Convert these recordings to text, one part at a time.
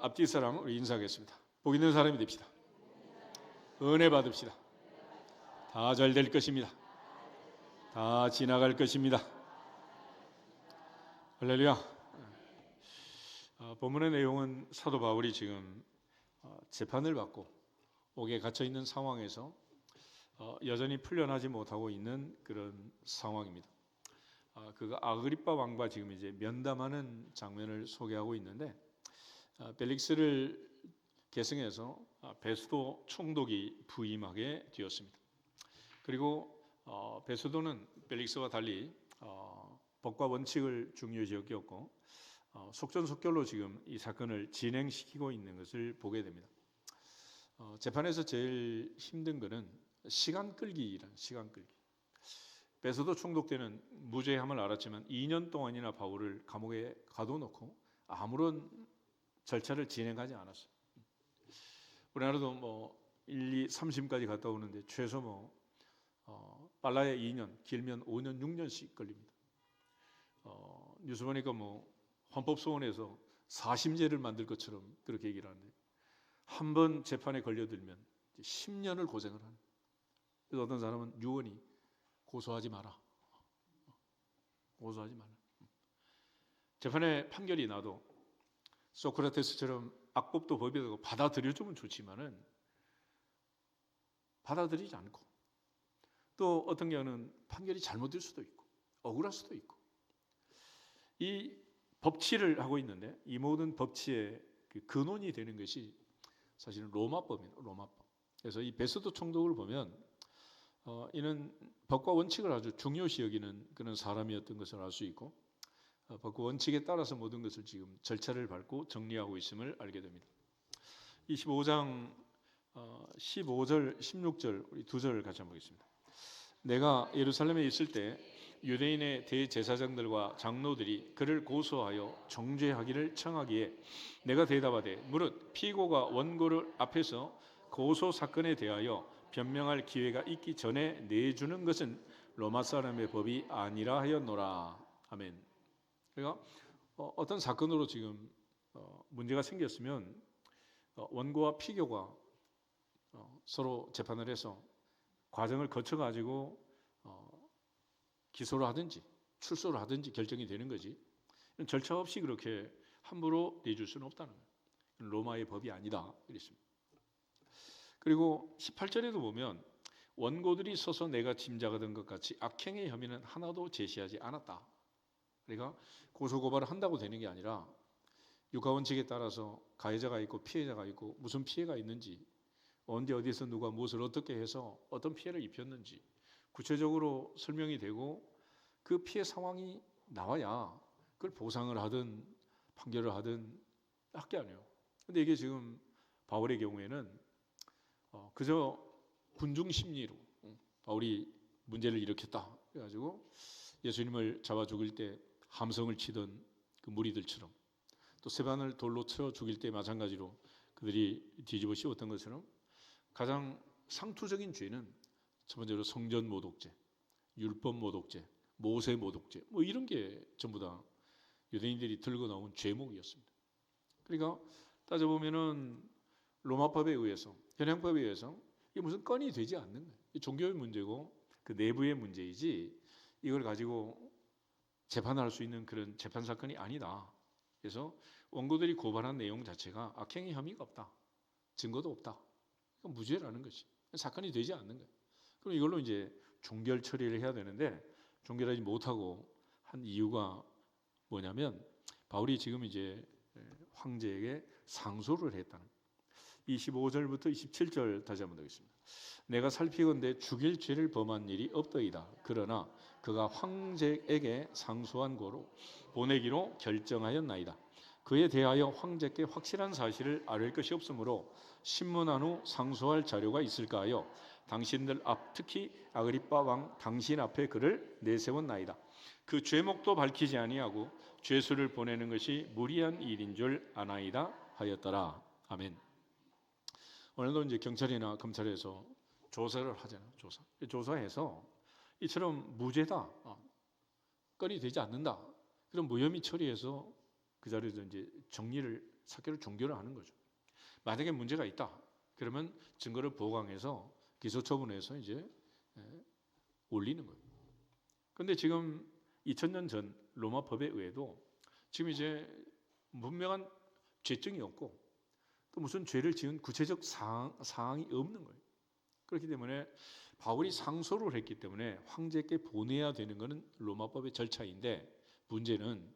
앞뒤 사람 우리 인사하겠습니다. 복 있는 사람이 됩시다. 은혜 받읍시다. 다 잘 될 것입니다. 다 지나갈 것입니다. 할렐루야. 본문의 내용은 사도 바울이 지금 재판을 받고 옥에 갇혀 있는 상황에서 여전히 풀려나지 못하고 있는 그런 상황입니다. 그가 아그리빠 왕과 지금 이제 면담하는 장면을 소개하고 있는데, 벨릭스를 계승해서 베스도 총독이 부임하게 되었습니다. 그리고 베스도는 벨릭스와 달리 법과 원칙을 중요시 여겼고 속전속결로 지금 이 사건을 진행시키고 있는 것을 보게 됩니다. 재판에서 제일 힘든 것은 시간 끌기란 시간 끌기. 베스도 총독 때는 무죄함을 알았지만 2년 동안이나 바울을 감옥에 가둬놓고 아무런 절차를 진행하지 않았어요. 우리나라도 뭐 1, 2, 3심까지 갔다 오는데 최소 빨라야 2년, 길면 5년, 6년씩 걸립니다. 뉴스 보니까 헌법소원에서 4심제를 만들 것처럼 그렇게 얘기를 하는데, 한 번 재판에 걸려들면 10년을 고생을 하는. 그래서 어떤 사람은 유언이 고소하지 마라. 고소하지 마라. 재판에 판결이 나도 소크라테스처럼 악법도 법이라고 받아들여주면 좋지만은 받아들이지 않고, 또 어떤 경우는 판결이 잘못될 수도 있고 억울할 수도 있고, 이 법치를 하고 있는데 이 모든 법치의 그 근원이 되는 것이 사실은 로마법입니다. 로마법. 그래서 이 베스도 총독을 보면 이는 법과 원칙을 아주 중요시 여기는 그런 사람이었던 것을 알 수 있고, 법과 원칙에 따라서 모든 것을 지금 절차를 밟고 정리하고 있음을 알게 됩니다. 25장 15절, 16절 우리 두 절을 같이 한번 보겠습니다. 내가 예루살렘에 있을 때 유대인의 대제사장들과 장로들이 그를 고소하여 정죄하기를 청하기에 내가 대답하되, 무릇 피고가 원고를 앞에서 고소 사건에 대하여 변명할 기회가 있기 전에 내주는 것은 로마 사람의 법이 아니라 하였노라. 아멘. 그러니까 어떤 사건으로 지금 문제가 생겼으면 원고와 피고가 서로 재판을 해서 과정을 거쳐가지고 기소를 하든지 출소를 하든지 결정이 되는 거지, 절차 없이 그렇게 함부로 내줄 수는 없다는 거예요. 로마의 법이 아니다 그랬습니다. 그리고 18절에도 보면 원고들이 서서 내가 짐작하던 것 같이 악행의 혐의는 하나도 제시하지 않았다. 그러니까 고소고발을 한다고 되는 게 아니라 육하원칙에 따라서 가해자가 있고 피해자가 있고 무슨 피해가 있는지, 언제 어디서 누가 무엇을 어떻게 해서 어떤 피해를 입혔는지 구체적으로 설명이 되고 그 피해 상황이 나와야 그걸 보상을 하든 판결을 하든 할 게 아니에요. 근데 이게 지금 바울의 경우에는 그저 군중 심리로 바울이 문제를 일으켰다 그래가지고 예수님을 잡아 죽일 때 함성을 치던 그 무리들처럼, 또 세반을 돌로 쳐 죽일 때 마찬가지로 그들이 뒤집어 씌웠던 것처럼, 가장 상투적인 죄는 첫 번째로 성전 모독죄, 율법 모독죄, 모세 모독죄 이런 게 전부 다 유대인들이 들고 나온 죄목이었습니다. 그러니까 따져보면은 로마법에 의해서, 현행법에 의해서 이게 무슨 건이 되지 않는 거예요. 종교의 문제고 그 내부의 문제이지 이걸 가지고 재판할 수 있는 그런 재판 사건이 아니다. 그래서 원고들이 고발한 내용 자체가 악행의 혐의가 없다, 증거도 없다, 무죄라는 것이 사건이 되지 않는 거예요. 그럼 이걸로 이제 종결 처리를 해야 되는데 종결하지 못하고 한 이유가 뭐냐면, 바울이 지금 이제 황제에게 상소를 했다는 거예요. 25절부터 27절 다시 한번 보겠습니다. 내가 살피건대 죽일 죄를 범한 일이 없더이다. 그러나 그가 황제에게 상소한 고로 보내기로 결정하였나이다. 그에 대하여 황제께 확실한 사실을 알릴 것이 없으므로 신문한 후 상소할 자료가 있을까 하여 당신들 앞, 특히 아그리빠 왕 당신 앞에 그를 내세웠나이다. 그 죄목도 밝히지 아니하고 죄수를 보내는 것이 무리한 일인 줄 아나이다 하였더라. 아멘. 오늘도 이제 경찰이나 검찰에서 조사를 하잖아요. 조사해서 이처럼 무죄다, 건이 되지 않는다, 그럼 무혐의 처리해서 그 자리에서 이제 정리를 사개로 종결을 하는 거죠. 만약에 문제가 있다, 그러면 증거를 보강해서 기소처분해서 이제 올리는 거예요. 그런데 지금 2000년 전 로마 법에 의해도 지금 이제 분명한 죄증이 없고 또 무슨 죄를 지은 구체적 사항이 없는 거예요. 그렇기 때문에 바울이 상소를 했기 때문에 황제께 보내야 되는 것은 로마법의 절차인데, 문제는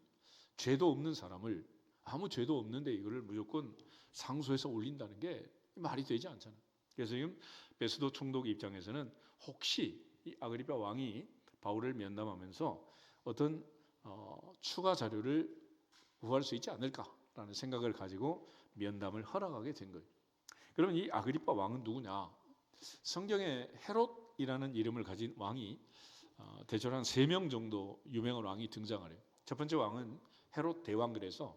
죄도 없는 사람을, 아무 죄도 없는데 이거를 무조건 상소해서 올린다는 게 말이 되지 않잖아요. 그래서 지금 베스도 총독 입장에서는 혹시 이 아그리파 왕이 바울을 면담하면서 어떤 추가 자료를 구할 수 있지 않을까라는 생각을 가지고 면담을 허락하게 된 거예요. 그러면 이 아그리파 왕은 누구냐? 성경에 헤롯이라는 이름을 가진 왕이 대체로 한 3명 정도 유명한 왕이 등장을 해요. 첫 번째 왕은 헤롯 대왕, 그래서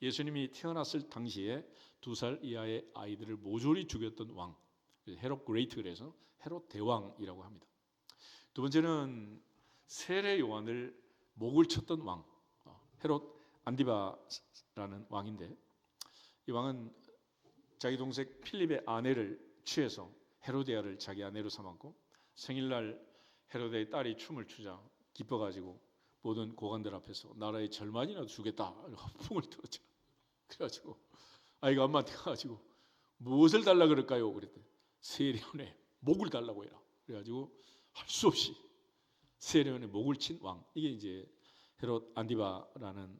예수님이 태어났을 당시에 2살 이하의 아이들을 모조리 죽였던 왕, 헤롯 그레이트, 그래서 헤롯 대왕이라고 합니다. 두 번째는 세례 요한을 목을 쳤던 왕, 헤롯 안디바라는 왕인데, 이 왕은 자기 동생 필립의 아내를 취해서 헤로디아를 자기 아내로 삼았고, 생일날 헤로디아의 딸이 춤을 추자 기뻐가지고 모든 고관들 앞에서 나라의 절반이라도 주겠다 허풍을 들었죠. 그래가지고 아이가 엄마한테 가가지고 무엇을 달라 그럴까요? 그랬더니 세례원의 목을 달라고 해라. 그래가지고 할 수 없이 세례원의 목을 친 왕, 이게 이제 헤롯 안디바라는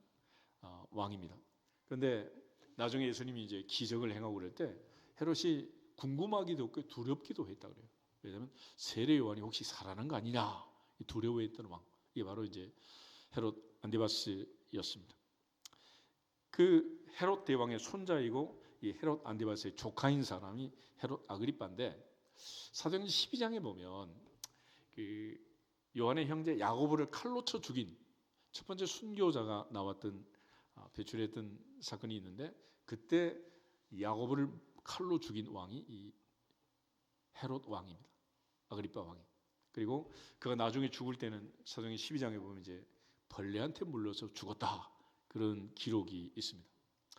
왕입니다. 그런데 나중에 예수님이 이제 기적을 행하고 그럴 때 헤롯이 궁금하기도 했고 두렵기도 했다 그래요. 왜냐하면 세례 요한이 혹시 살아난 거 아니냐 두려워했던 왕, 이게 바로 이제 헤롯 안디바스였습니다. 그 헤롯 대왕의 손자이고 이 헤롯 안디바스의 조카인 사람이 헤롯 아그리빠인데, 사도행전 12장에 보면 그 요한의 형제 야고보를 칼로 쳐 죽인 첫 번째 순교자가 나왔던 배출했던 사건이 있는데, 그때 야고보를 칼로 죽인 왕이 이 헤롯 왕입니다. 아그리빠 왕이. 그리고 그가 나중에 죽을 때는 사도행전 12장에 보면 이제 벌레한테 물려서 죽었다, 그런 기록이 있습니다.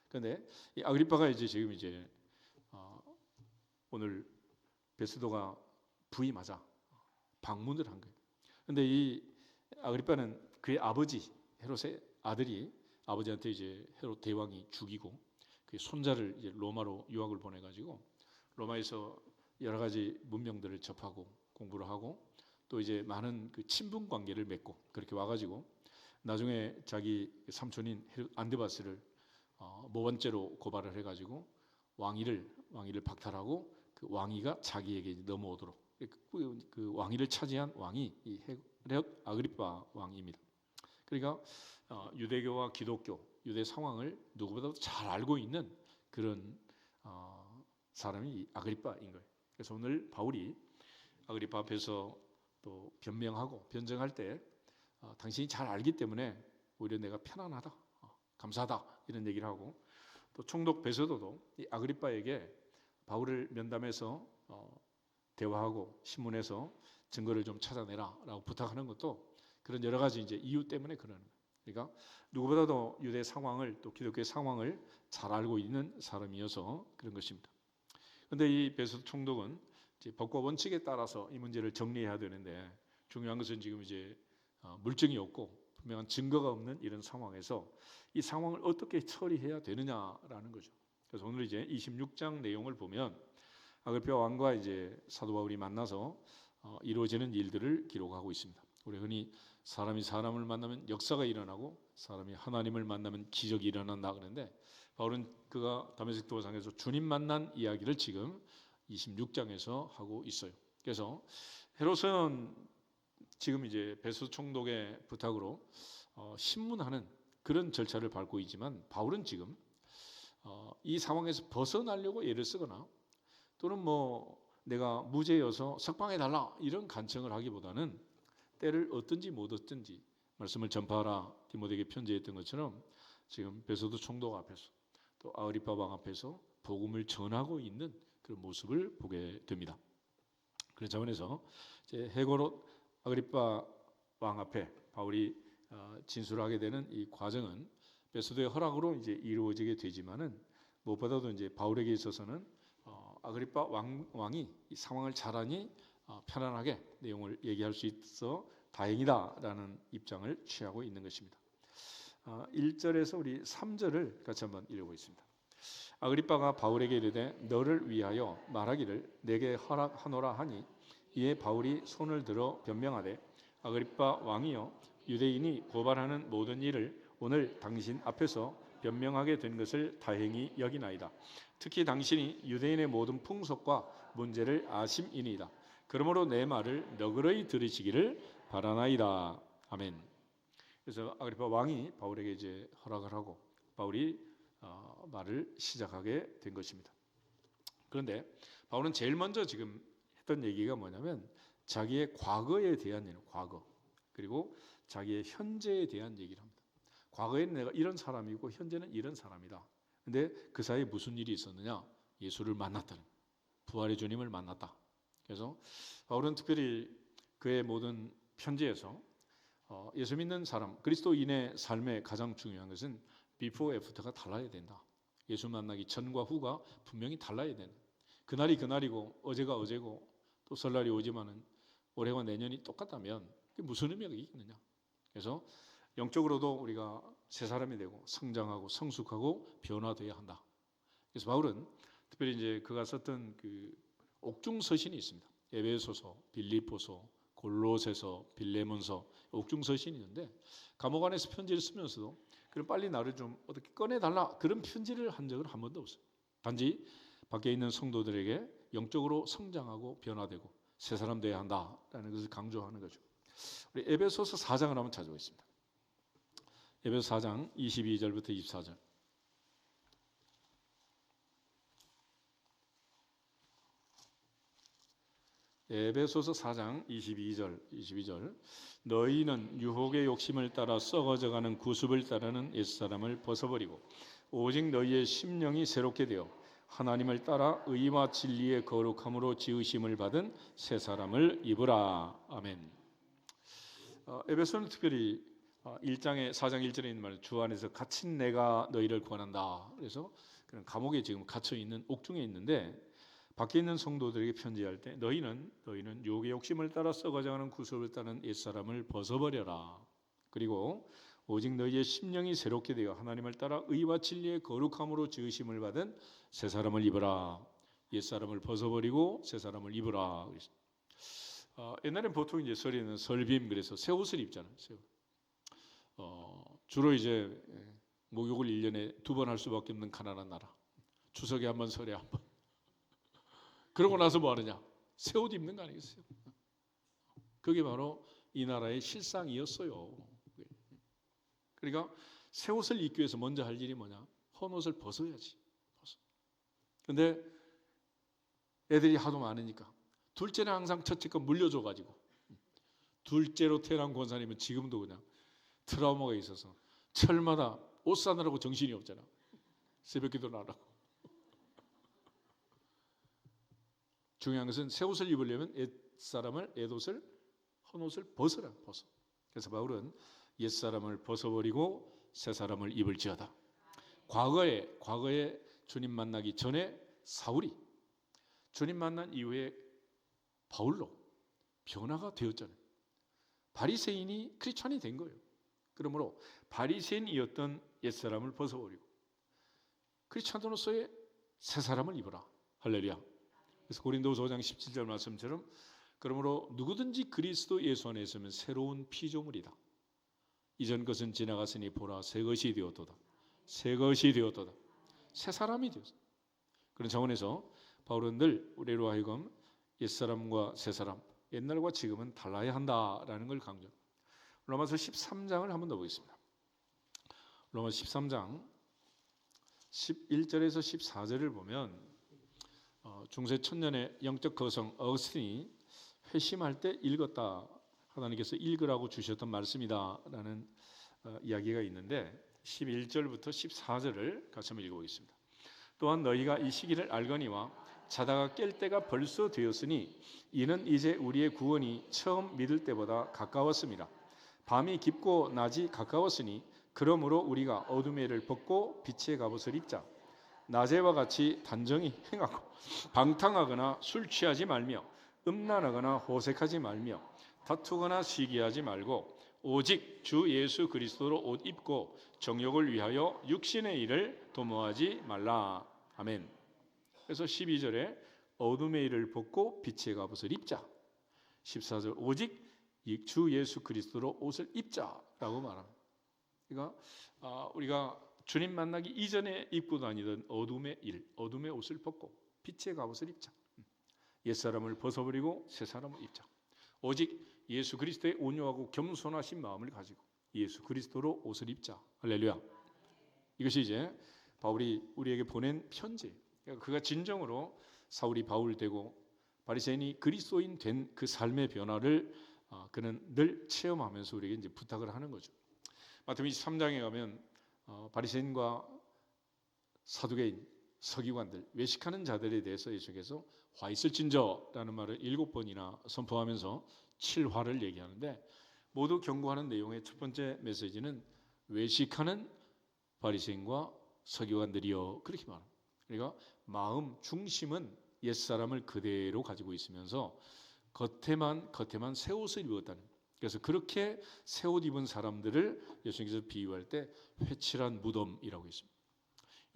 그런데 이 아그리빠가 이제 지금 이제 오늘 베스도가 부임하자 방문을 한 거예요. 그런데 이 아그리빠는 그의 아버지 헤롯의 아들이 아버지한테 이제 헤롯 대왕이 죽이고 그 손자를 이제 로마로 유학을 보내가지고 로마에서 여러 가지 문명들을 접하고 공부를 하고 또 이제 많은 그 친분 관계를 맺고 그렇게 와가지고 나중에 자기 삼촌인 헤롯 안디바스를 모번죄로 고발을 해가지고 왕위를 박탈하고 그 왕위가 자기에게 넘어오도록 그 왕위를 차지한 왕이 이 헤롯 아그리빠 왕입니다. 그러니까 유대교와 기독교, 유대 상황을 누구보다도 잘 알고 있는 그런 사람이 이 아그리빠인 거예요. 그래서 오늘 바울이 아그리빠 앞에서 또 변명하고 변정할 때 당신이 잘 알기 때문에 오히려 내가 편안하다, 감사하다, 이런 얘기를 하고, 또 총독 베서도도 이 아그리빠에게 바울을 면담해서 대화하고 신문에서 증거를 좀 찾아내라라고 부탁하는 것도 그런 여러 가지 이제 이유 때문에 그러는 거예요. 그러니까 누구보다도 유대 상황을 또 기독교의 상황을 잘 알고 있는 사람이어서 그런 것입니다. 그런데 이 베서도 총독은 이제 법과 원칙에 따라서 이 문제를 정리해야 되는데, 중요한 것은 지금 이제 물증이 없고 분명한 증거가 없는 이런 상황에서 이 상황을 어떻게 처리해야 되느냐라는 거죠. 그래서 오늘 이제 26장 내용을 보면 아그리파 왕과 이제 사도 바울이 만나서 이루어지는 일들을 기록하고 있습니다. 우리 흔히 사람이 사람을 만나면 역사가 일어나고 사람이 하나님을 만나면 기적이 일어난다 그러는데, 바울은 그가 다메섹 도상에서 주님 만난 이야기를 지금 26장에서 하고 있어요. 그래서 헤롯은 지금 이제 베스도 총독의 부탁으로 신문하는 그런 절차를 밟고 있지만, 바울은 지금 이 상황에서 벗어나려고 애를 쓰거나 또는 뭐 내가 무죄여서 석방해 달라 이런 간청을 하기보다는 때를 얻든지 못 얻든지 말씀을 전파하라 디모데에게 편지했던 것처럼 지금 베스도 총독 앞에서 또 아그리파 왕 앞에서 복음을 전하고 있는 그런 모습을 보게 됩니다. 그런 차원에서 이제 헤롯 아그리파 왕 앞에 바울이 진술하게 되는 이 과정은 베스도의 허락으로 이제 이루어지게 되지만은 무엇보다도 이제 바울에게 있어서는 아그리파 왕이 이 상황을 잘 아니 편안하게 내용을 얘기할 수 있어 다행이다라는 입장을 취하고 있는 것입니다. 1절에서 우리 3절을 같이 한번 읽어보겠습니다. 아그리빠가 바울에게 이르되 너를 위하여 말하기를 내게 허락하노라 하니 이에 바울이 손을 들어 변명하되 아그리빠 왕이여 유대인이 고발하는 모든 일을 오늘 당신 앞에서 변명하게 된 것을 다행히 여기나이다. 특히 당신이 유대인의 모든 풍속과 문제를 아심이니이다. 그러므로 내 말을 너그러이 들으시기를 바라나이다. 아멘. 그래서 아그리파 왕이 바울에게 이제 허락을 하고 바울이 말을 시작하게 된 것입니다. 그런데 바울은 제일 먼저 지금 했던 얘기가 뭐냐면 자기의 과거에 대한 얘기는 과거 그리고 자기의 현재에 대한 얘기를 합니다. 과거에는 내가 이런 사람이고 현재는 이런 사람이다. 근데 그 사이에 무슨 일이 있었느냐? 예수를 만났다는 부활의 주님을 만났다. 그래서 바울은 특별히 그의 모든 편지에서 예수 믿는 사람 그리스도인의 삶의 가장 중요한 것은 before after가 달라야 된다. 예수 만나기 전과 후가 분명히 달라야 된다. 그날이 그날이고 어제가 어제고 또 설날이 오지만은 올해와 내년이 똑같다면 그게 무슨 의미가 있겠느냐? 그래서 영적으로도 우리가 새 사람이 되고 성장하고 성숙하고 변화돼야 한다. 그래서 바울은 특별히 이제 그가 썼던 그 옥중 서신이 있습니다. 에베소서, 빌립보서, 골로새서, 빌레몬서 옥중 서신이 있는데 감옥 안에서 편지를 쓰면서도 그럼 빨리 나를 좀 어떻게 꺼내달라 그런 편지를 한 적은 한 번도 없어요. 단지 밖에 있는 성도들에게 영적으로 성장하고 변화되고 새 사람 되어야 한다라는 것을 강조하는 거죠. 우리 에베소서 4장을 한번 찾아보겠습니다. 에베소 4장 22절부터 24절. 에베소서 4장 22절 너희는 유혹의 욕심을 따라 썩어져가는 구습을 따르는 옛사람을 벗어버리고 오직 너희의 심령이 새롭게 되어 하나님을 따라 의와 진리의 거룩함으로 지으심을 받은 새 사람을 입으라. 아멘. 에베소는 특별히 1장에 4장 1절에 있는 말 주 안에서 갇힌 내가 너희를 구원한다. 그래서 그런 감옥에 지금 갇혀 있는 옥중에 있는데 밖에 있는 성도들에게 편지할 때 너희는 유혹의 욕심을 따라 썩어져가는 구습을 따른 옛사람을 벗어버려라. 그리고 오직 너희의 심령이 새롭게 되어 하나님을 따라 의와 진리의 거룩함으로 지으심을 받은 새 사람을 입으라. 옛사람을 벗어버리고 새 사람을 입으라. 옛날엔 보통 이제 설에는 설빔 그래서 새 옷을 입잖아요. 새 옷. 주로 이제 목욕을 1년에 2번 할 수밖에 없는 가난한 나라. 추석에 한 번, 설에 한 번. 그러고 나서 뭐 하느냐? 새 옷 입는 거 아니겠어요? 그게 바로 이 나라의 실상이었어요. 그러니까 새 옷을 입기 위해서 먼저 할 일이 뭐냐? 헌 옷을 벗어야지. 근데 애들이 하도 많으니까 둘째는 항상 첫째 거 물려줘가지고 둘째로 태어난 권사님은 지금도 그냥 트라우마가 있어서 철마다 옷 사느라고 정신이 없잖아. 새벽 기도를 안 하고. 중요한 것은 새 옷을 입으려면 옛사람을 옛옷을 헌옷을 벗어라. 벗어. 그래서 바울은 옛사람을 벗어버리고 새사람을 입을지어다. 과거에 주님 만나기 전에 사울이 주님 만난 이후에 바울로 변화가 되었잖아요. 바리새인이 크리스찬이 된 거예요. 그러므로 바리새인이었던 옛사람을 벗어버리고 크리스찬으로서의 새사람을 입어라. 할렐루야. 그래서 고린도서 5장 17절 말씀처럼 그러므로 누구든지 그리스도 예수 안에 있으면 새로운 피조물이다. 이전 것은 지나갔으니 보라 새 것이 되었도다. 새 것이 되었도다. 새 사람이 되었어. 그런 차원에서 바울은 늘 우리로 하여금 옛사람과 새사람, 옛날과 지금은 달라야 한다라는 걸 강조합니다. 로마서 13장을 한번 더 보겠습니다. 로마서 13장 11절에서 14절을 보면 중세 천년의 영적 거성 어거스틴이 회심할 때 읽었다. 하나님께서 읽으라고 주셨던 말씀이다라는 이야기가 있는데 11절부터 14절을 같이 한번 읽어보겠습니다. 또한 너희가 이 시기를 알거니와 자다가 깰 때가 벌써 되었으니 이는 이제 우리의 구원이 처음 믿을 때보다 가까웠습니다. 밤이 깊고 낮이 가까웠으니 그러므로 우리가 어둠의 일을 벗고 빛의 갑옷을 입자. 낮에와 같이 단정히 행하고 방탕하거나 술 취하지 말며 음란하거나 호색하지 말며 다투거나 시기하지 말고 오직 주 예수 그리스도로 옷 입고 정욕을 위하여 육신의 일을 도모하지 말라. 아멘. 그래서 12절에 어둠의 일을 벗고 빛의 갑옷을 입자. 14절 오직 주 예수 그리스도로 옷을 입자라고 말합니다. 그러니까 우리가 주님 만나기 이전에 입고 다니던 어둠의 일, 어둠의 옷을 벗고 빛의 갑옷을 입자. 옛사람을 벗어버리고 새사람을 입자. 오직 예수 그리스도의 온유하고 겸손하신 마음을 가지고 예수 그리스도로 옷을 입자. 할렐루야. 이것이 이제 바울이 우리에게 보낸 편지. 그러니까 그가 진정으로 사울이 바울 되고 바리새인이 그리스도인 된 그 삶의 변화를 그는 늘 체험하면서 우리에게 이제 부탁을 하는 거죠. 마태복음 23장에 가면 바리새인과 사두개인, 서기관들, 외식하는 자들에 대해서 예수께서 화 있을진저라는 말을 7번이나 선포하면서 7화를 얘기하는데 모두 경고하는 내용의 첫 번째 메시지는 외식하는 바리새인과 서기관들이여 그렇게 말합니다. 그러니까 마음 중심은 옛사람을 그대로 가지고 있으면서 겉에만 새 옷을 입었다는 거예요. 그래서 그렇게 새 옷 입은 사람들을 예수님께서 비유할 때 회칠한 무덤이라고 했습니다.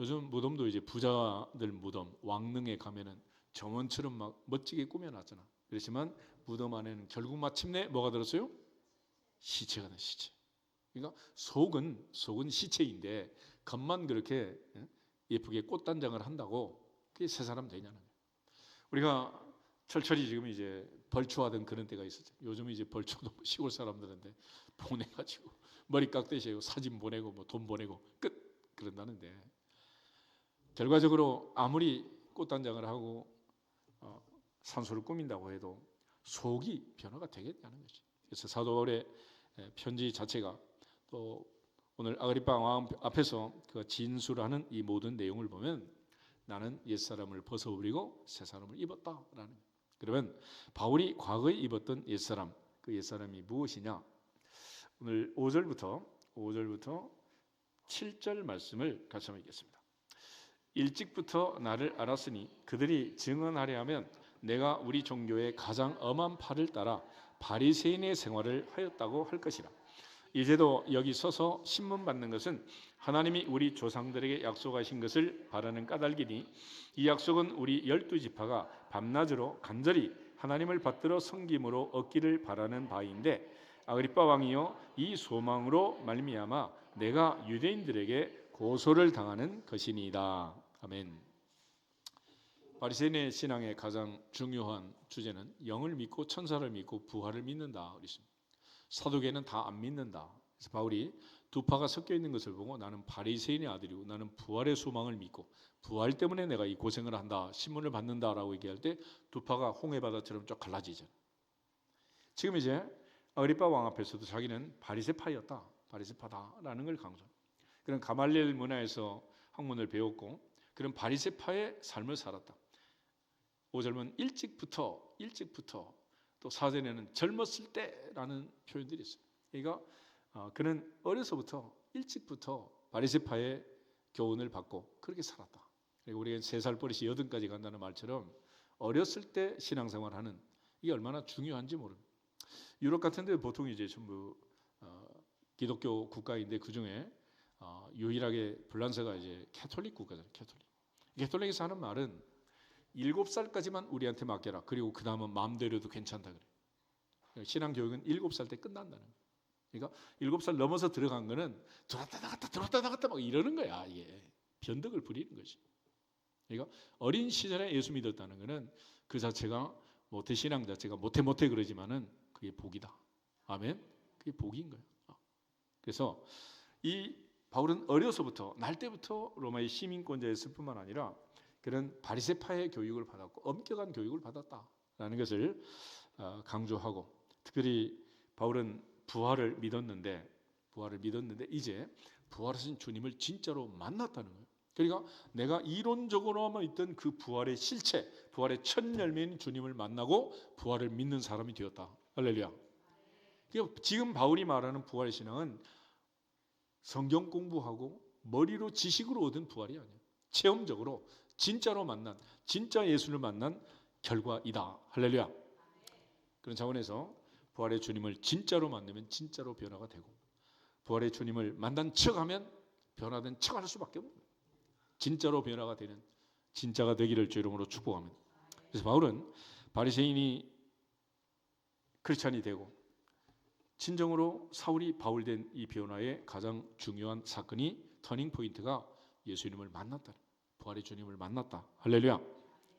요즘 무덤도 이제 부자들 무덤, 왕릉에 가면은 정원처럼 막 멋지게 꾸며놨잖아. 그렇지만 무덤 안에는 결국 마침내 뭐가 들었어요? 시체가 된 시체. 그러니까 속은 시체인데 겉만 그렇게 예쁘게 꽃단장을 한다고 그게 새 사람 되냐는 거예요. 우리가 철철이 지금 이제 벌초하던 그런 때가 있었죠. 요즘은 이제 벌초도 시골 사람들한테 보내가지고 머리 깎대시고 사진 보내고 뭐 돈 보내고 끝 그런다는데 결과적으로 아무리 꽃단장을 하고 산소를 꾸민다고 해도 속이 변화가 되겠냐는 거지. 그래서 사도 바울의 편지 자체가 또 오늘 아그리파 왕 앞에서 그가 진술하는 이 모든 내용을 보면 나는 옛사람을 벗어버리고 새사람을 입었다라는 거예요. 그러면 바울이 과거에 입었던 옛사람, 그 옛사람이 무엇이냐? 오늘 5절부터 7절 말씀을 같이 한번 읽겠습니다. 일찍부터 나를 알았으니 그들이 증언하려 하면 내가 우리 종교의 가장 엄한 팔을 따라 바리새인의 생활을 하였다고 할 것이라. 이제도 여기 서서 신문 받는 것은 하나님이 우리 조상들에게 약속하신 것을 바라는 까닭이니 이 약속은 우리 12지파가 밤낮으로 간절히 하나님을 받들어 섬김으로 얻기를 바라는 바인데 아그리빠 왕이여 이 소망으로 말미암아 내가 유대인들에게 고소를 당하는 것이니이다. 아멘. 바리새인의 신앙의 가장 중요한 주제는 영을 믿고 천사를 믿고 부활을 믿는다 그랬습니다. 사두개는 다 안 믿는다. 그래서 바울이 두 파가 섞여 있는 것을 보고 나는 바리새인의 아들이고 나는 부활의 소망을 믿고 부활 때문에 내가 이 고생을 한다, 신문을 받는다라고 얘기할 때 두 파가 홍해 바다처럼 쭉 갈라지잖아요. 지금 이제 아그리빠 왕 앞에서도 자기는 바리새파였다, 바리새파다라는 걸 강조합니다. 그런 가말리엘 문화에서 학문을 배웠고 그런 바리새파의 삶을 살았다. 5절은 일찍부터 또 4절에는 젊었을 때라는 표현들이 있어요. 그러니까 그는 어려서부터 일찍부터 바리새파의 교훈을 받고 그렇게 살았다. 그리고 우리가 3살 버릇이 8까지 간다는 말처럼 어렸을 때 신앙생활하는 이게 얼마나 중요한지 모릅니다. 유럽 같은 데 보통 이제 전부 기독교 국가인데 그 중에 유일하게 불란서가 이제 캐톨릭 국가잖아요. 캐톨릭에서 하는 말은 7살까지만 우리한테 맡겨라. 그리고 그 다음은 마음대로도 괜찮다 그래. 신앙 교육은 7살 때 끝난다는 거예요. 그러니까 7살 넘어서 들어간 거는 들어왔다 나갔다 막 이러는 거야. 이게 변덕을 부리는 거지. 그러니까 어린 시절에 예수 믿었다는 거는 그 자체가 모태 신앙 자체가 모태 그러지만은 그게 복이다. 아멘. 그게 복인 거예요. 그래서 이 바울은 어려서부터 날 때부터 로마의 시민권자였을 뿐만 아니라 그런 바리새파의 교육을 받았고 엄격한 교육을 받았다라는 것을 강조하고 특별히 바울은 부활을 믿었는데 이제 부활하신 주님을 진짜로 만났다는 거예요. 그러니까 내가 이론적으로만 있던 그 부활의 실체, 부활의 첫 열매인 주님을 만나고 부활을 믿는 사람이 되었다. 할렐루야. 지금 바울이 말하는 부활의 신앙은 성경 공부하고 머리로 지식으로 얻은 부활이 아니에요. 체험적으로 진짜로 만난, 진짜 예수를 만난 결과이다. 할렐루야. 그런 차원에서 부활의 주님을 진짜로 만나면 진짜로 변화가 되고, 부활의 주님을 만난 척하면 변화된 척할 수밖에 없는 거예요. 진짜로 변화가 되는 진짜가 되기를 주 이름으로 축복합니다. 그래서 바울은 바리새인이 크리스찬이 되고 진정으로 사울이 바울 된 이 변화의 가장 중요한 사건이, 터닝 포인트가 예수님을 만났다, 부활의 주님을 만났다. 할렐루야.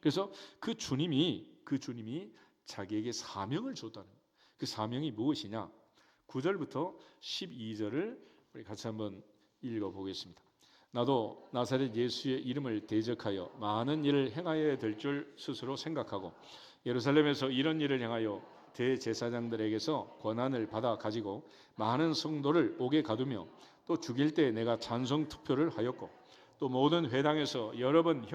그래서 그 주님이 자기에게 사명을 줬다는 거예요. 그 사명이 무엇이냐? 9절부터 12절을 우리 같이 한번 읽어보겠습니다. 나도 나사렛 예수의 이름을 대적하여 많은 일을 행하여야 될 줄 스스로 생각하고 예루살렘에서 이런 일을 행하여 대제사장들에게서 권한을 받아 가지고 많은 성도를 옥에 가두며 또 죽일 때 내가 찬성 투표를 하였고 또 모든 회당에서 여러 번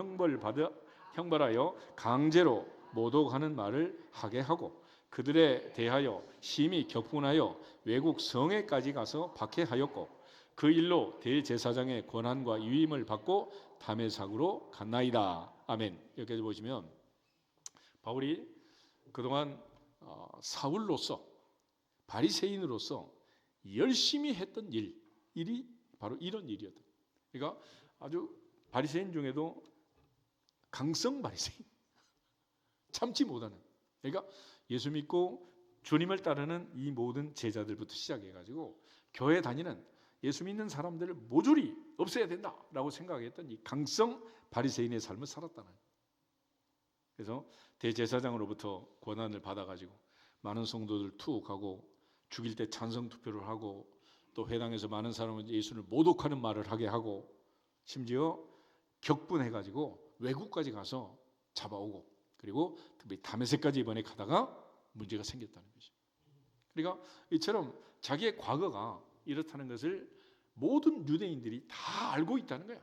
형벌하여 강제로 모독하는 말을 하게 하고 그들에 대하여 심히 격분하여 외국 성에까지 가서 박해하였고 그 일로 대제사장의 권한과 유임을 받고 다메섹으로 갔나이다. 아멘. 여기까지 보시면 바울이 그동안 사울로서, 바리새인으로서 열심히 했던 일이 바로 이런 일이었다. 그러니까 아주 바리새인 중에도 강성 바리새인, 참지 못하는, 그러니까 예수 믿고 주님을 따르는 이 모든 제자들부터 시작해가지고 교회 다니는 예수 믿는 사람들을 모조리 없애야 된다라고 생각했던 이 강성 바리새인의 삶을 살았다는 거예요. 그래서 대제사장으로부터 권한을 받아가지고 많은 성도들 투옥하고 죽일 때 찬성 투표를 하고 또 회당에서 많은 사람은 예수를 모독하는 말을 하게 하고 심지어 격분해가지고 외국까지 가서 잡아오고 그리고 특별히 다메섹까지 이번에 가다가 문제가 생겼다는 거죠. 그러니까 이처럼 자기의 과거가 이렇다는 것을 모든 유대인들이 다 알고 있다는 거야.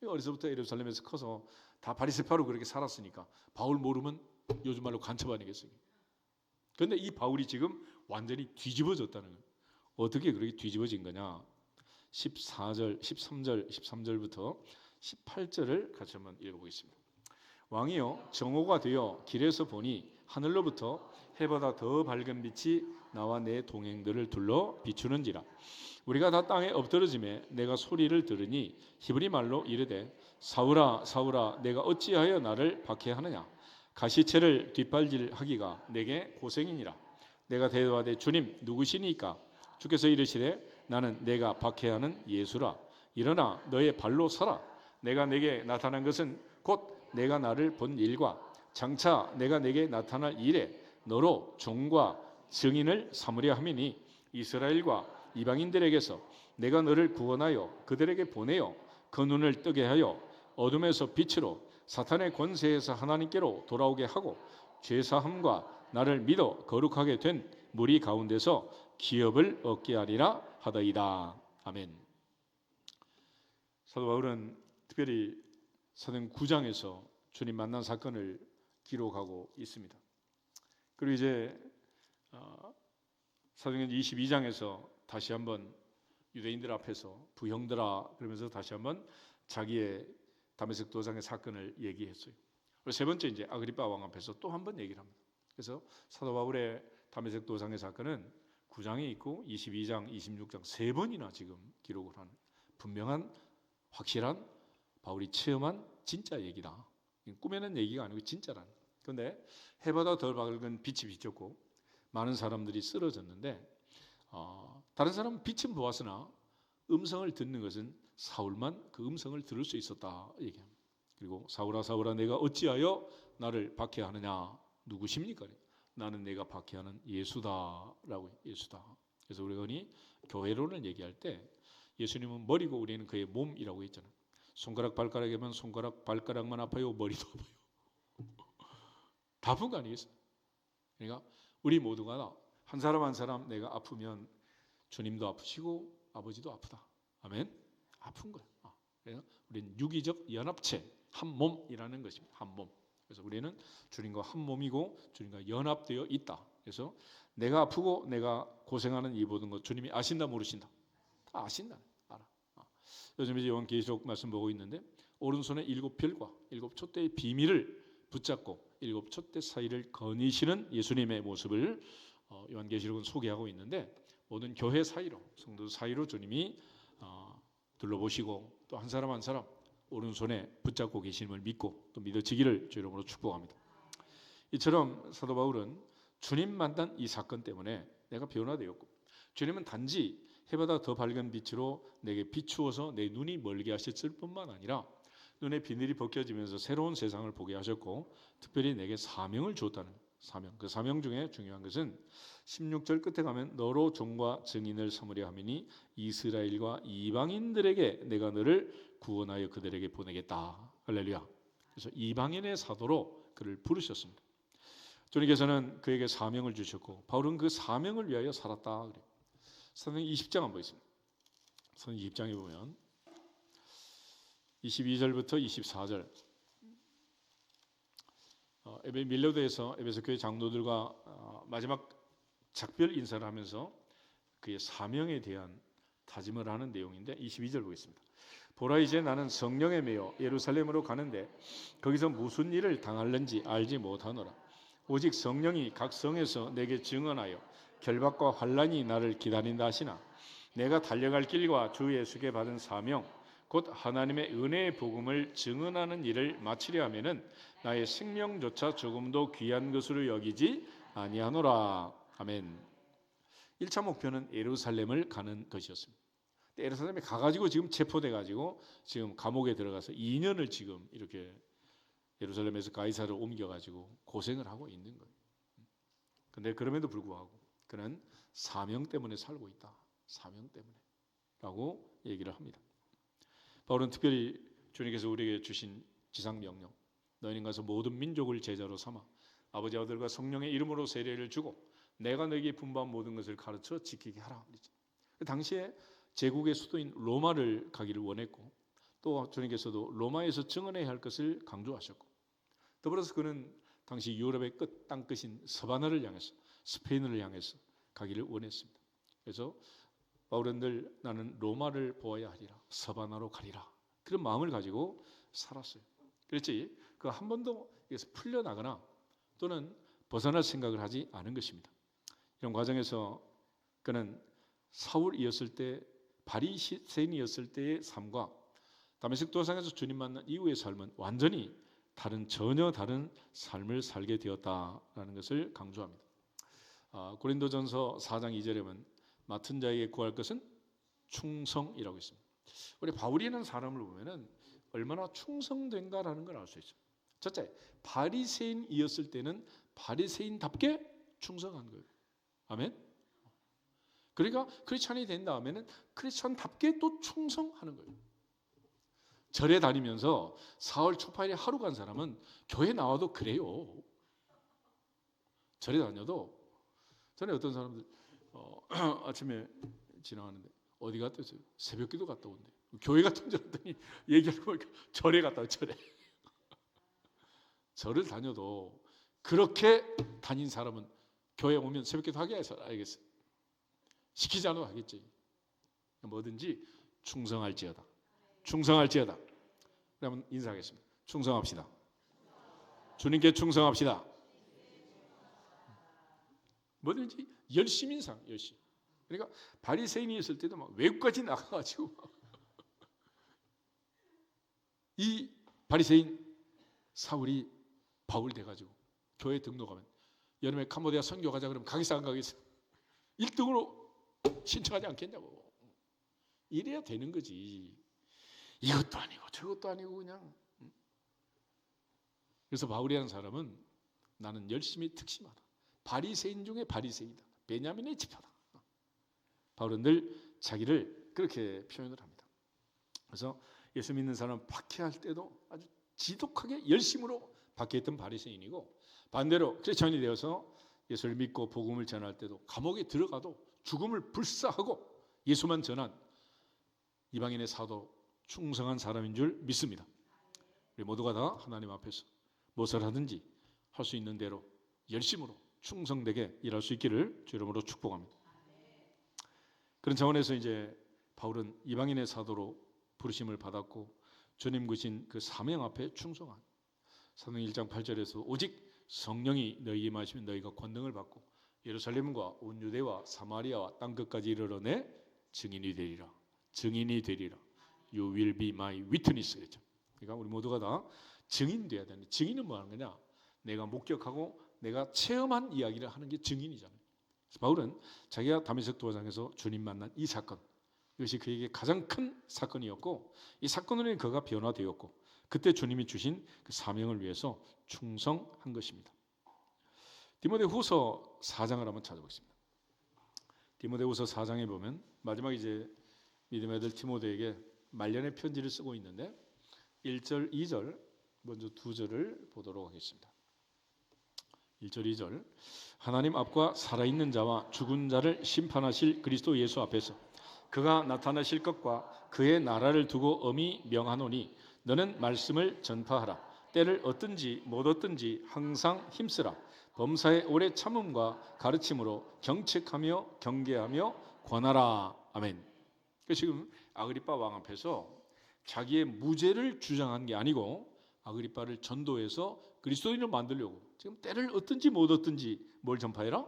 어려서부터 예루살렘에서 커서 다 바리새파로 그렇게 살았으니까 바울 모르면 요즘 말로 간첩 아니겠어요? 그런데 이 바울이 지금 완전히 뒤집어졌다는 거예요. 어떻게 그렇게 뒤집어진 거냐? 13절부터 18절을 같이 한번 읽어보겠습니다. 왕이여 정오가 되어 길에서 보니 하늘로부터 해보다 더 밝은 빛이 나와 내 동행들을 둘러 비추는지라. 우리가 다 땅에 엎드러짐에 내가 소리를 들으니 히브리 말로 이르되 사울아 사울아 내가 어찌하여 나를 박해하느냐. 가시체를 뒷발질하기가 내게 고생이니라. 내가 대답하되 주님 누구시니까? 주께서 이르시되 나는 내가 박해하는 예수라. 일어나 너의 발로 서라. 내가 내게 나타난 것은 곧 내가 나를 본 일과 장차 내가 내게 나타날 일에 너로 종과 증인을 삼으려 함이니 이스라엘과 이방인들에게서 내가 너를 구원하여 그들에게 보내어 그 눈을 뜨게 하여 어둠에서 빛으로 사탄의 권세에서 하나님께로 돌아오게 하고 죄사함과 나를 믿어 거룩하게 된 무리 가운데서 기업을 얻게 하리라 하더이다. 아멘. 사도 바울은 특별히 사도행 9장에서 주님 만난 사건을 기록하고 있습니다. 그리고 이제 사도행 22장에서 다시 한번 유대인들 앞에서 부형들아 그러면서 다시 한번 자기의 다메섹 도상의 사건을 얘기했어요. 그리고 세 번째 이제 아그리빠 왕 앞에서 또 한 번 얘기를 합니다. 그래서 사도 바울의 다메섹 도상의 사건은 9장에 있고 22장, 26장 세 번이나 지금 기록을 하는 분명한 확실한 바울이 체험한 진짜 얘기다. 꾸며낸 얘기가 아니고 진짜라는. 그런데 해보다 더 밝은 빛이 비쳤고 많은 사람들이 쓰러졌는데 다른 사람은 빛은 보았으나 음성을 듣는 것은 사울만 그 음성을 들을 수 있었다 얘기합니다. 그리고 사울아 사울아 내가 어찌하여 나를 박해하느냐. 누구십니까? 나는 내가 박해하는 예수다라고. 예수다. 그래서 우리가 흔히 교회론을 얘기할 때 예수님은 머리고 우리는 그의 몸이라고 했잖아요. 손가락 발가락이면 손가락 발가락만 아파요? 머리도 아파요? 다 아픈 거 아니겠어요? 그러니까 우리 모두가 한 사람 한 사람 내가 아프면 주님도 아프시고 아버지도 아프다. 아멘. 아픈 거예요. 그래서 우리는 유기적 연합체 한 몸이라는 것입니다. 한 몸. 그래서 우리는 주님과 한 몸이고 주님과 연합되어 있다. 그래서 내가 아프고 내가 고생하는 이 모든 것 주님이 아신다 모르신다? 다 아신다. 알아. 요즘 이제 요한계시록 말씀 보고 있는데 오른손에 7별과 7촛대의 비밀을 붙잡고 7촛대 사이를 거니시는 예수님의 모습을 요한계시록은 소개하고 있는데 모든 교회 사이로 성도 사이로 주님이 둘러보시고 또 한 사람 한 사람 오른손에 붙잡고 계심을 믿고 또 믿어지기를 주 이름으로 축복합니다. 이처럼 사도 바울은 주님 만난 이 사건 때문에 내가 변화되었고 주님은 단지 해보다 더 밝은 빛으로 내게 비추어서 내 눈이 멀게 하셨을 뿐만 아니라 눈의 비늘이 벗겨지면서 새로운 세상을 보게 하셨고 특별히 내게 사명을 주었다는 사명. 그 사명 중에 중요한 것은 16절 끝에 가면 너로 종과 증인을 삼으려 함이니 이스라엘과 이방인들에게 내가 너를 구원하여 그들에게 보내겠다. 할렐루야. 그래서 이방인의 사도로 그를 부르셨습니다. 주님께서는 그에게 사명을 주셨고 바울은 그 사명을 위하여 살았다. 그래요. 사도행 20장 한번 보겠습니다. 사도행 20장에 보면 22절부터 24절 에베 밀레도에서 에베소 교회 장로들과 마지막 작별 인사를 하면서 그의 사명에 대한 다짐을 하는 내용인데 22절 보겠습니다. 보라 이제 나는 성령에 매여 예루살렘으로 가는데 거기서 무슨 일을 당할는지 알지 못하노라. 오직 성령이 각 성에서 내게 증언하여 결박과 환난이 나를 기다린다 하시나 내가 달려갈 길과 주 예수께 받은 사명 곧 하나님의 은혜의 복음을 증언하는 일을 마치려 하면은 나의 생명조차 조금도 귀한 것으로 여기지 아니하노라. 아멘. 1차 목표는 예루살렘을 가는 것이었습니다. 예루살렘에 가가지고 지금 체포돼가지고 지금 감옥에 들어가서 2년을 지금 이렇게 예루살렘에서 가이사를 옮겨가지고 고생을 하고 있는 거예요. 근데 그럼에도 불구하고 그는 사명 때문에 살고 있다. 사명 때문에 라고 얘기를 합니다. 바울은 특별히 주님께서 우리에게 주신 지상명령 너희는 가서 모든 민족을 제자로 삼아 아버지 아들과 성령의 이름으로 세례를 주고 내가 너에게 분부한 모든 것을 가르쳐 지키게 하라. 그 당시에 제국의 수도인 로마를 가기를 원했고 또 주님께서도 로마에서 증언해야 할 것을 강조하셨고 더불어서 그는 당시 유럽의 끝 땅끝인 서바나를 향해서 스페인을 향해서 가기를 원했습니다. 그래서 바울은 늘 나는 로마를 보아야 하리라 서바나로 가리라 그런 마음을 가지고 살았어요. 그렇지 그 한 번도 여기서 풀려나거나 또는 벗어날 생각을 하지 않은 것입니다. 이런 과정에서 그는 사울이었을 때 바리새인이었을 때의 삶과 다메섹 도상에서 주님 만난 이후의 삶은 완전히 전혀 다른 삶을 살게 되었다라는 것을 강조합니다. 고린도전서 4장 2절에 보면 맡은 자에게 구할 것은 충성이라고 있습니다. 우리 바울이라는 사람을 보면은 얼마나 충성된가라는 걸 알 수 있어요. 첫째, 바리새인이었을 때는 바리새인답게 충성한 거예요. 아멘. 그러니까 크리스찬이 된 다음에는 크리스찬답게 또 충성하는 거예요. 절에 다니면서 4월 초파일에 하루 간 사람은 교회 나와도 그래요. 절에 다녀도 전에 어떤 사람들 아침에 지나가는데 어디 갔다 왔어요? 새벽기도 갔다 온대. 교회 갔던 줄 알았더니 얘기하고 보니까 절에 갔다 왔어요. 절에. 절을 다녀도 그렇게 다닌 사람은 교회 오면 새벽기도 하게 해서 알겠어요. 시키지 않아도 하겠지. 뭐든지 충성할지어다. 충성할지어다. 그러면 인사하겠습니다. 충성합시다. 주님께 충성합시다. 뭐든지 열심히 인상, 열심히. 그러니까 바리새인이 있을 때도 막 외국까지 나가가지고 이 바리새인 사울이 바울 돼가지고 교회 등록하면 여름에 캄보디아 선교 가자 그러면 가겠어 안 가겠어? 1등으로 신청하지 않겠냐고. 이래야 되는 거지. 이것도 아니고 저것도 아니고 그냥. 그래서 바울이라는 사람은 나는 열심히 특심하다. 바리새인 중에 바리새인이다. 베냐민의 지파다. 바울은 늘 자기를 그렇게 표현을 합니다. 그래서 예수 믿는 사람 박해할 때도 아주 지독하게 열심으로 박해했던 바리새인이고 반대로 크리스천이 되어서 예수를 믿고 복음을 전할 때도 감옥에 들어가도 죽음을 불사하고 예수만 전한 이방인의 사도 충성한 사람인 줄 믿습니다. 우리 모두가 다 하나님 앞에서 무엇을 하든지 할 수 있는 대로 열심으로 충성되게 일할 수 있기를 주 이름으로 축복합니다. 그런 차원에서 이제 바울은 이방인의 사도로 부르심을 받았고 주님 주신 그 사명 앞에 충성한 사도행 1장 8절에서 오직 성령이 너희에게 임하시면 너희가 권능을 받고 예루살렘과 온 유대와 사마리아와 땅끝까지 이르러내 증인이 되리라. 증인이 되리라. You will be my witness겠죠. 그러니까 우리 모두가 다 증인 돼야 되는데 증인은 뭐 하는 거냐? 내가 목격하고 내가 체험한 이야기를 하는 게 증인이잖아요. 그래서 바울은 자기가 다메섹 도상에서 주님 만난 이 사건, 이것이 그에게 가장 큰 사건이었고 이 사건으로 그가 변화되었고 그때 주님이 주신 그 사명을 위해서 충성한 것입니다. 디모데후서 4장을 한번 찾아보겠습니다. 디모데후서 4장에 보면 마지막 이제 믿음의 아들 디모데에게 말년의 편지를 쓰고 있는데 1절, 2절 먼저 두 절을 보도록 하겠습니다. 1절, 2절 하나님 앞과 살아있는 자와 죽은 자를 심판하실 그리스도 예수 앞에서 그가 나타나실 것과 그의 나라를 두고 엄히 명하노니 너는 말씀을 전파하라. 때를 얻든지 못 얻든지 항상 힘쓰라. 범사의 오래 참음과 가르침으로 경책하며 경계하며 권하라. 아멘. 지금 아그리빠 왕 앞에서 자기의 무죄를 주장한 게 아니고 아그리빠를 전도해서 그리스도인을 만들려고 지금 때를 얻든지 못 얻든지 뭘 전파해라?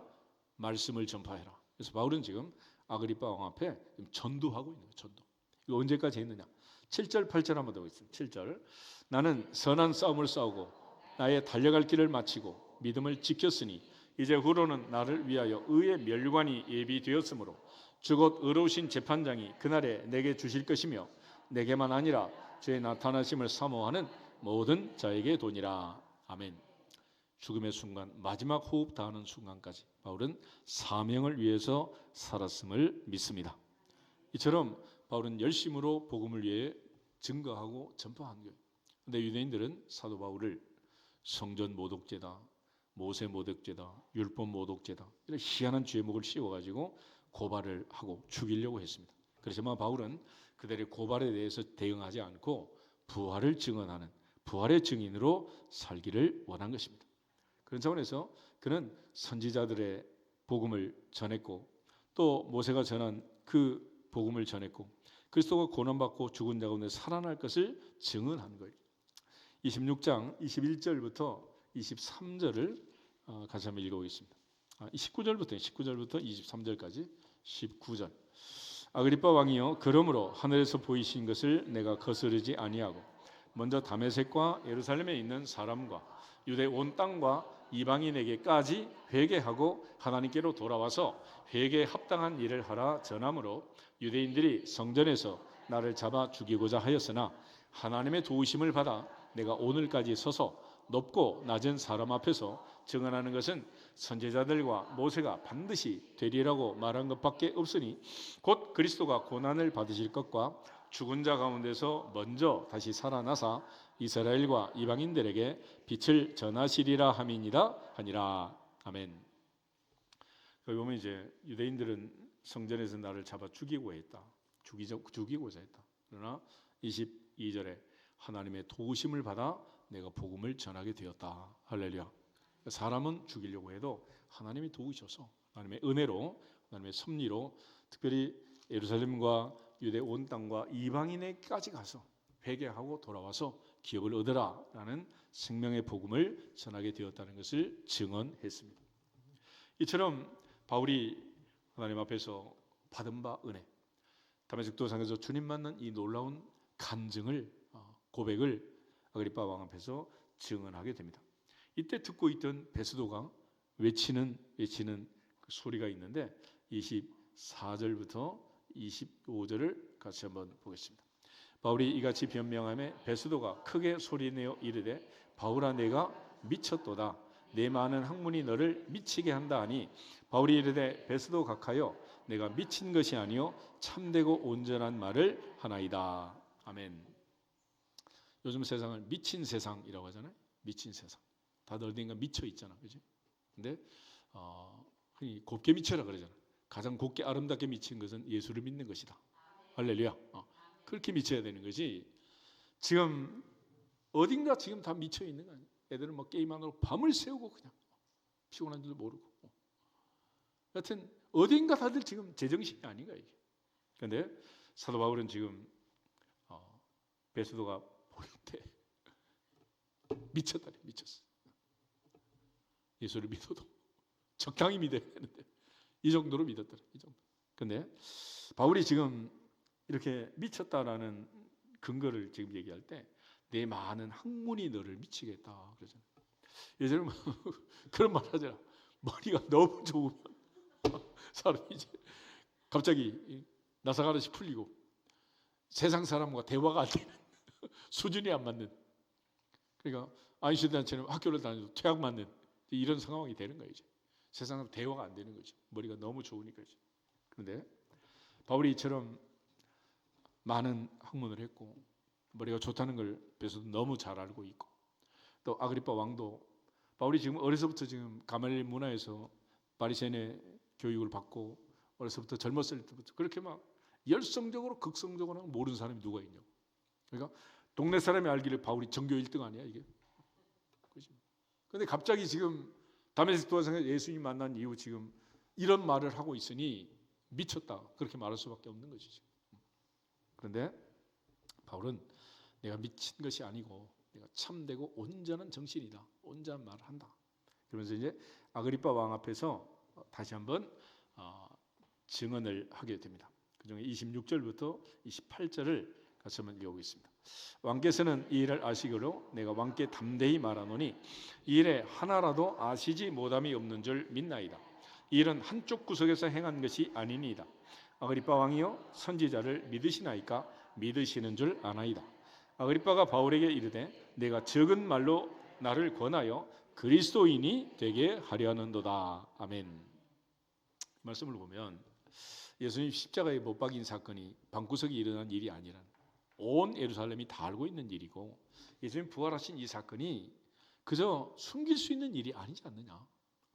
말씀을 전파해라. 그래서 바울은 지금 아그리빠 왕 앞에 전도하고 있는 거예요. 전도. 이거 언제까지 했느냐? 7절 8절 한번 더 보겠습니다. 7절 나는 선한 싸움을 싸우고 나의 달려갈 길을 마치고 믿음을 지켰으니 이제 후로는 나를 위하여 의의 멸관이 예비되었으므로 주곧 의로우신 재판장이 그날에 내게 주실 것이며 내게만 아니라 주의 나타나심을 사모하는 모든 자에게 도니라. 아멘. 죽음의 순간 마지막 호흡 다하는 순간까지 바울은 사명을 위해서 살았음을 믿습니다. 이처럼 바울은 열심으로 복음을 위해 증거하고 전파한 거예요. 그런데 유대인들은 사도 바울을 성전 모독죄다, 모세 모독죄다, 율법 모독죄다 이런 희한한 죄목을 씌워가지고 고발을 하고 죽이려고 했습니다. 그렇지만 바울은 그들의 고발에 대해서 대응하지 않고 부활을 증언하는 부활의 증인으로 살기를 원한 것입니다. 그런 차원에서 그는 선지자들의 복음을 전했고 또 모세가 전한 그 복음을 전했고 그리스도가 고난받고 죽은 자 가운데 살아날 것을 증언한 거예요. 26장 21절부터 23절을 같이 한번 읽어보겠습니다. 19절부터 23절까지 19절 아그리빠 왕이여 그러므로 하늘에서 보이신 것을 내가 거스르지 아니하고 먼저 다메섹과 예루살렘에 있는 사람과 유대 온 땅과 이방인에게까지 회개하고 하나님께로 돌아와서 회개에 합당한 일을 하라 전함으로 유대인들이 성전에서 나를 잡아 죽이고자 하였으나 하나님의 도우심을 받아 내가 오늘까지 서서 높고 낮은 사람 앞에서 증언하는 것은 선지자들과 모세가 반드시 되리라고 말한 것밖에 없으니 곧 그리스도가 고난을 받으실 것과 죽은 자 가운데서 먼저 다시 살아나사 이스라엘과 이방인들에게 빛을 전하시리라 함이니라 하니라. 아멘. 여기 보면 이제 유대인들은 성전에서 나를 잡아 죽이고자 했다. 그러나 22절에 하나님의 도우심을 받아 내가 복음을 전하게 되었다. 할렐루야. 사람은 죽이려고 해도 하나님이 도우셔서 하나님의 은혜로 하나님의 섭리로 특별히 예루살렘과 유대 온 땅과 이방인에까지 가서 회개하고 돌아와서 기업을 얻으라라는 생명의 복음을 전하게 되었다는 것을 증언했습니다. 이처럼 바울이 하나님 앞에서 받은 바 은혜, 다메섹 도상에서 주님 만난 이 놀라운 간증을 고백을 아그리빠 왕 앞에서 증언하게 됩니다. 이때 듣고 있던 베스도가 외치는 그 소리가 있는데 24절부터 25절을 같이 한번 보겠습니다. 바울이 이같이 변명하며 베스도가 크게 소리내어 이르되 바울아 내가 미쳤도다. 내 많은 학문이 너를 미치게 한다 하니 바울이 이르되 베스도 각하여 내가 미친 것이 아니요 참되고 온전한 말을 하나이다. 아멘. 요즘 세상을 미친 세상이라고 하잖아요. 미친 세상. 다들 어딘가 미쳐 있잖아, 그렇지? 근데 흔히 곱게 미쳐라 그러잖아. 가장 곱게 아름답게 미친 것은 예수를 믿는 것이다. 할렐루야. 그렇게 미쳐야 되는 것이 지금 어딘가 지금 다 미쳐 있는 거 아니야? 애들은 뭐 게임하느라고 밤을 새우고 그냥 피곤한 줄도 모르고. 여튼 어딘가 다들 지금 제정신이 아닌가 이게. 그런데 사도 바울은 지금 베드로가 보일 때 미쳤다니, 미쳤어. 예수를 믿어도 적당히 믿어야 되는데 이 정도로 믿었더라. 이 정도. 근데 바울이 지금 이렇게 미쳤다라는 근거를 지금 얘기할 때 내 많은 학문이 너를 미치겠다 그러잖아요. 예전에 그런 말 하잖아. 머리가 너무 좋으면 사람이 이제 갑자기 나사가릇이 풀리고 세상 사람과 대화가 안 되는 수준이 안 맞는, 그러니까 아인슈타인처럼 학교를 다녀도 퇴학 맞는 이런 상황이 되는 거예요. 이제 세상으로 대화가 안 되는 거죠. 머리가 너무 좋으니까. 그런데 바울이 이처럼 많은 학문을 했고 머리가 좋다는 걸 베드로도 너무 잘 알고 있고, 또 아그리파 왕도 바울이 지금 어려서부터 지금 가말리엘 문화에서 바리새인의 교육을 받고 어려서부터 젊었을 때부터 그렇게 막 열성적으로 극성적으로 모르는 사람이 누가 있냐고. 그러니까 동네 사람이 알기를 바울이 전교 1등 아니야 이게. 그런데 갑자기 지금 다메섹 도상에서 예수님 만난 이후 지금 이런 말을 하고 있으니 미쳤다 그렇게 말할 수밖에 없는 것이죠. 그런데 바울은 내가 미친 것이 아니고 내가 참되고 온전한 정신이다, 온전한 말을 한다. 그러면서 이제 아그리파 왕 앞에서 다시 한번 증언을 하게 됩니다. 그중에 26절부터 28절을 같이 한번 읽어보겠습니다. 왕께서는 이 일을 아시기로 내가 왕께 담대히 말하노니 이 일에 하나라도 아시지 못함이 없는 줄 믿나이다. 이 일은 한쪽 구석에서 행한 것이 아니니이다. 아그리파 왕이여 선지자를 믿으시나이까? 믿으시는 줄 아나이다. 아그리파가 바울에게 이르되 내가 적은 말로 나를 권하여 그리스도인이 되게 하려 하는도다. 아멘. 말씀을 보면 예수님 십자가에 못 박인 사건이 방구석에 일어난 일이 아니라 온 예루살렘이 다 알고 있는 일이고, 예수님 부활하신 이 사건이 그저 숨길 수 있는 일이 아니지 않느냐.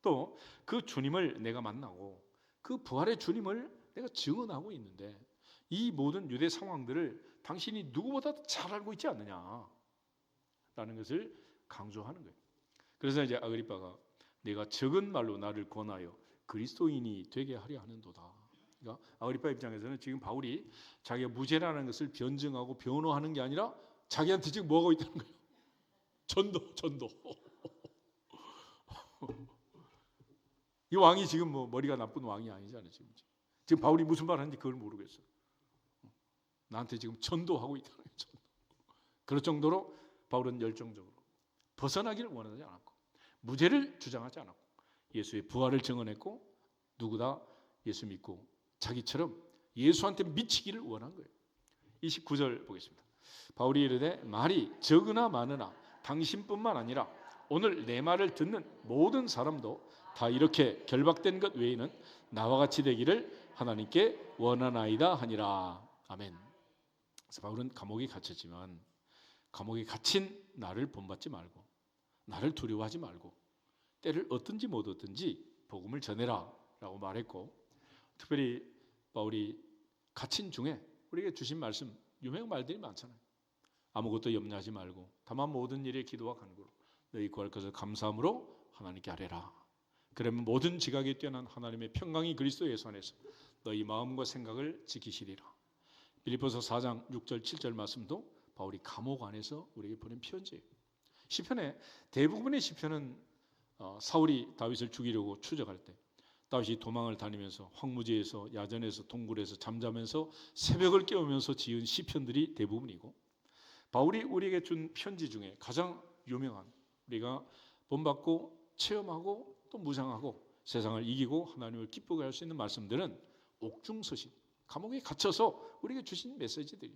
또 그 주님을 내가 만나고 그 부활의 주님을 내가 증언하고 있는데 이 모든 유대 상황들을 당신이 누구보다 잘 알고 있지 않느냐라는 것을 강조하는 거예요. 그래서 이제 아그리파가 내가 적은 말로 나를 권하여 그리스도인이 되게 하려 하는도다. 그러니까 아그리파 입장에서는 지금 바울이 자기가 무죄라는 것을 변증하고 변호하는 게 아니라 자기한테 지금 뭐 하고 있다는 거예요? 전도. 이 왕이 지금 뭐 머리가 나쁜 왕이 아니잖아요. 지금 바울이 무슨 말 하는지 그걸 모르겠어. 나한테 지금 전도하고 있다는 거예요. 전도. 그럴 정도로 바울은 열정적으로 벗어나기를 원하지 않았고 무죄를 주장하지 않았고 예수의 부활을 증언했고 누구다 예수 믿고 자기처럼 예수한테 미치기를 원한 거예요. 29절 보겠습니다. 바울이 이르되 말이 적으나 많으나 당신뿐만 아니라 오늘 내 말을 듣는 모든 사람도 다 이렇게 결박된 것 외에는 나와 같이 되기를 하나님께 원하나이다 하니라. 아멘. 그래서 바울은 감옥에 갇혔지만 감옥에 갇힌 나를 본받지 말고 나를 두려워하지 말고 때를 얻든지 못 얻든지 복음을 전해라 라고 말했고, 특별히 바울이 갇힌 중에 우리에게 주신 말씀 유명한 말들이 많잖아요. 아무것도 염려하지 말고 다만 모든 일에 기도와 간구로 너희 구할 것을 감사함으로 하나님께 아뢰라. 그러면 모든 지각에 뛰어난 하나님의 평강이 그리스도 예수 안에서 너희 마음과 생각을 지키시리라. 빌립보서 4장 6절 7절 말씀도 바울이 감옥 안에서 우리에게 보낸 편지예요. 시편의 대부분의 시편은 사울이 다윗을 죽이려고 추적할 때 다윗이 도망을 다니면서 황무지에서 야전에서 동굴에서 잠자면서 새벽을 깨우면서 지은 시편들이 대부분이고, 바울이 우리에게 준 편지 중에 가장 유명한, 우리가 본받고 체험하고 또 무장하고 세상을 이기고 하나님을 기쁘게 할 수 있는 말씀들은 옥중서신, 감옥에 갇혀서 우리에게 주신 메시지들이,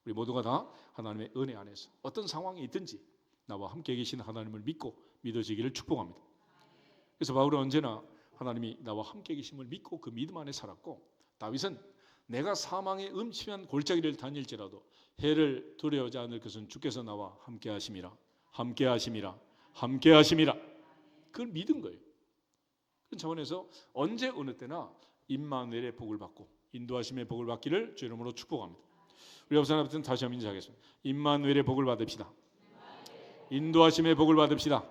우리 모두가 다 하나님의 은혜 안에서 어떤 상황이 있든지 나와 함께 계신 하나님을 믿고 믿어지기를 축복합니다. 그래서 바울은 언제나 하나님이 나와 함께 계심을 믿고 그 믿음 안에 살았고, 다윗은 내가 사망의 음침한 골짜기를 다닐지라도 해를 두려워하지 않을 것은 주께서 나와 함께 하심이라, 함께 하심이라, 함께 하심이라. 그걸 믿은 거예요. 그 차원에서 언제 어느 때나 임마누엘의 복을 받고 인도하심의 복을 받기를 주 이름으로 축복합니다. 우리 옆 사람한테는 다시 한번 인사하겠습니다. 임마누엘의 복을 받읍시다. 인도하심의 복을 받읍시다.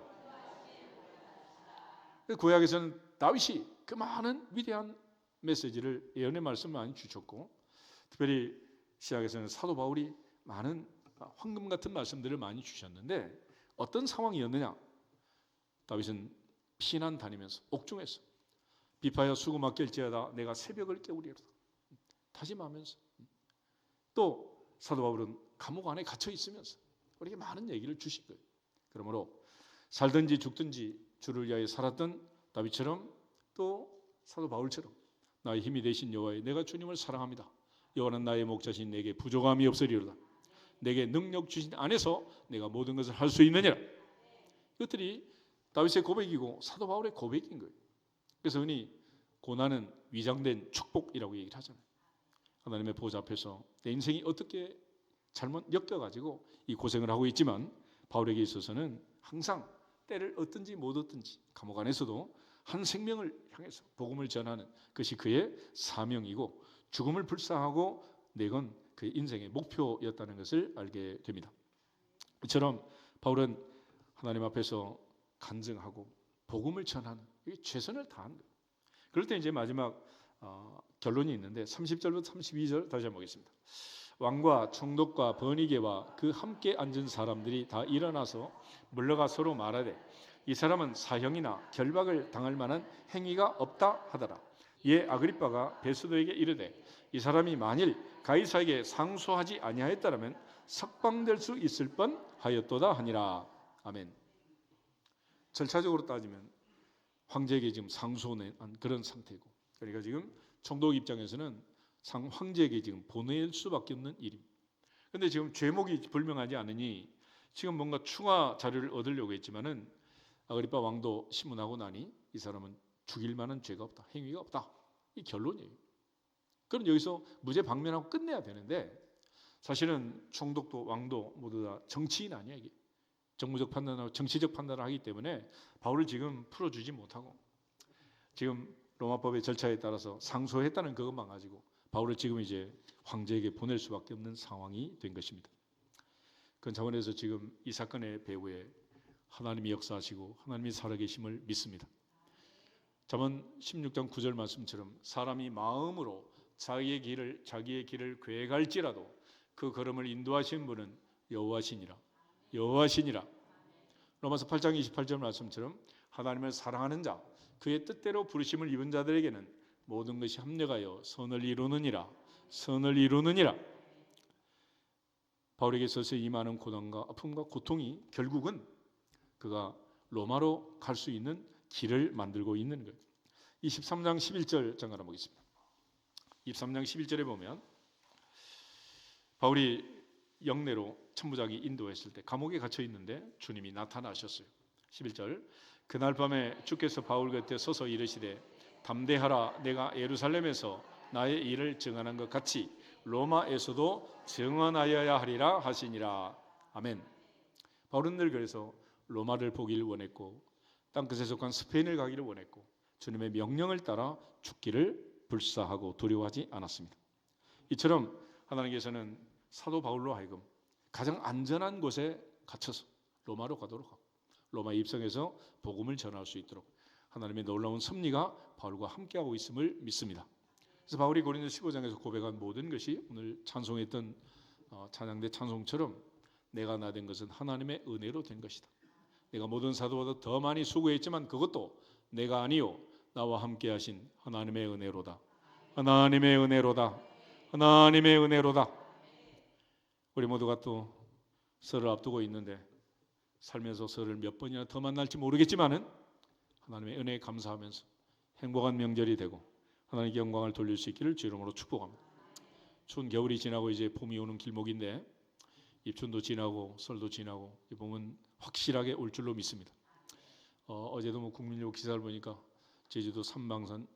구약에서는 다윗이 그 많은 위대한 메시지를, 예언의 말씀을 많이 주셨고, 특별히 시작에서는 사도 바울이 많은 황금 같은 말씀들을 많이 주셨는데 어떤 상황이었느냐? 다윗은 피난 다니면서 옥중에서 비파여 수고맡길지어다 내가 새벽을 깨우리로다 다짐하면서, 또 사도 바울은 감옥 안에 갇혀 있으면서 우리에게 많은 얘기를 주신 거예요. 그러므로 살든지 죽든지 주를 위하여 살았던 다윗처럼, 또 사도 바울처럼 나의 힘이 되신 여호와여 내가 주님을 사랑합니다. 여호와는 나의 목자신 내게 부족함이 없으리로다. 내게 능력 주신 안에서 내가 모든 것을 할 수 있느니라. 이것들이 다윗의 고백이고 사도 바울의 고백인 거예요. 그래서 흔히 고난은 위장된 축복이라고 얘기를 하잖아요. 하나님의 보좌 앞에서 내 인생이 어떻게 잘못 엮여가지고 이 고생을 하고 있지만, 바울에게 있어서는 항상 때를 얻든지 못 얻든지 감옥 안에서도 한 생명을 향해서 복음을 전하는 것이 그의 사명이고, 죽음을 불사하고 내건 그의 인생의 목표였다는 것을 알게 됩니다. 이처럼 바울은 하나님 앞에서 간증하고 복음을 전하는, 최선을 다한 거예요. 그럴 때 이제 마지막 결론이 있는데 30절부터 32절 다시 한번 보겠습니다. 왕과 총독과 번이게와 그 함께 앉은 사람들이 다 일어나서 물러가 서로 말하되 이 사람은 사형이나 결박을 당할 만한 행위가 없다 하더라. 이에 아그리빠가 베스도에게 이르되 이 사람이 만일 가이사에게 상소하지 아니하였더라면 석방될 수 있을 뻔하였도다 하니라. 아멘. 절차적으로 따지면 황제에게 지금 상소한 그런 상태고, 그러니까 지금 총독 입장에서는 황제에게 지금 보낼 수밖에 없는 일입니다. 그런데 지금 죄목이 불명하지 않으니 지금 뭔가 추가 자료를 얻으려고 했지만은 아그리빠 왕도 심문하고 나니 이 사람은 죽일 만한 죄가 없다, 행위가 없다, 이 결론이에요. 그럼 여기서 무죄 방면하고 끝내야 되는데, 사실은 총독도 왕도 모두 다 정치인 아니야. 이게 정무적 판단하고 정치적 판단을 하기 때문에 바울을 지금 풀어주지 못하고 지금 로마법의 절차에 따라서 상소했다는 그것만 가지고 바울을 지금 이제 황제에게 보낼 수밖에 없는 상황이 된 것입니다. 그런 차원에서 지금 이 사건의 배후에 하나님이 역사하시고 하나님이 살아계심을 믿습니다. 잠언 16장 9절 말씀처럼 사람이 마음으로 자기의 길을 계획할지라도 그 걸음을 인도하신 분은 여호와시니라. 여호와시니라. 로마서 8장 28절 말씀처럼 하나님을 사랑하는 자, 그의 뜻대로 부르심을 입은 자들에게는 모든 것이 합력하여 선을 이루느니라. 선을 이루느니라. 바울에게 있어서 이 많은 고난과 아픔과 고통이 결국은 그가 로마로 갈 수 있는 길을 만들고 있는 거예요. 23장 11절 잠깐 보겠습니다. 23장 11절에 보면 바울이 영내로 천부장이 인도했을 때 감옥에 갇혀 있는데 주님이 나타나셨어요. 11절 그날 밤에 주께서 바울 곁에 서서 이르시되 담대하라. 내가 예루살렘에서 나의 일을 증언한 것 같이 로마에서도 증언하여야 하리라 하시니라. 아멘. 바울은 늘 그래서 로마를 보기를 원했고 땅끝에 속한 스페인을 가기를 원했고 주님의 명령을 따라 죽기를 불사하고 두려워하지 않았습니다. 이처럼 하나님께서는 사도 바울로 하여금 가장 안전한 곳에 갇혀서 로마로 가도록 하고 로마에 입성해서 복음을 전할 수 있도록 하나님의 놀라운 섭리가 바울과 함께하고 있음을 믿습니다. 그래서 바울이 고린도 15장에서 고백한 모든 것이 오늘 찬송했던 찬양대 찬송처럼 내가 나 된 것은 하나님의 은혜로 된 것이다. 내가 모든 사도보다 더 많이 수고했지만 그것도 내가 아니요 나와 함께 하신 하나님의 은혜로다. 하나님의 은혜로다. 하나님의 은혜로다. 우리 모두가 또 설을 앞두고 있는데 살면서 설을 몇 번이나 더 만날지 모르겠지만은 하나님의 은혜에 감사하면서 행복한 명절이 되고 하나님께 영광을 돌릴 수 있기를 주 이름으로 축복합니다. 추운 겨울이 지나고 이제 봄이 오는 길목인데 입춘도 지나고 설도 지나고 이 봄은 확실하게 올 줄로 믿습니다. 어제도 국민일보 기사를 보니까 제주도 삼방산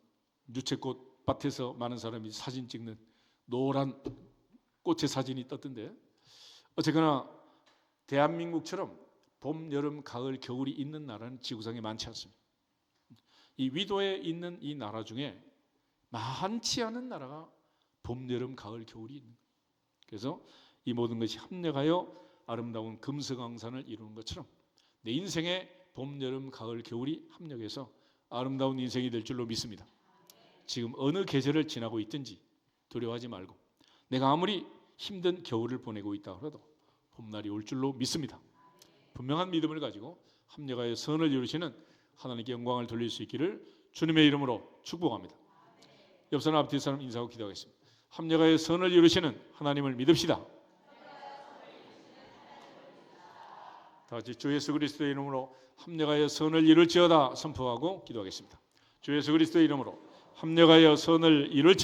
유채꽃 밭에서 많은 사람이 사진 찍는 노란 꽃의 사진이 떴던데, 어쨌거나 대한민국처럼 봄, 여름, 가을, 겨울이 있는 나라는 지구상에 많지 않습니다. 이 위도에 있는 이 나라 중에 많지 않은 나라가 봄, 여름, 가을, 겨울이 있는 거예요. 그래서 이 모든 것이 합력하여 아름다운 금서강산을 이루는 것처럼 내 인생의 봄, 여름, 가을, 겨울이 합력해서 아름다운 인생이 될 줄로 믿습니다. 지금 어느 계절을 지나고 있든지 두려워하지 말고 내가 아무리 힘든 겨울을 보내고 있다 그래도 봄날이 올 줄로 믿습니다. 분명한 믿음을 가지고 합력하여 선을 이루시는 하나님께 영광을 돌릴 수 있기를 주님의 이름으로 축복합니다. 옆 사람 앞뒤 사람 인사하고 기도하겠습니다. 합력하여 선을 이루시는 하나님을 믿읍시다. 다 같이 주 예수 그리스도의 이름으로 합력하여 선을 이룰지어다 선포하고 기도하겠습니다. 주 예수 그리스도의 이름으로 합력하여 선을 이룰지어다.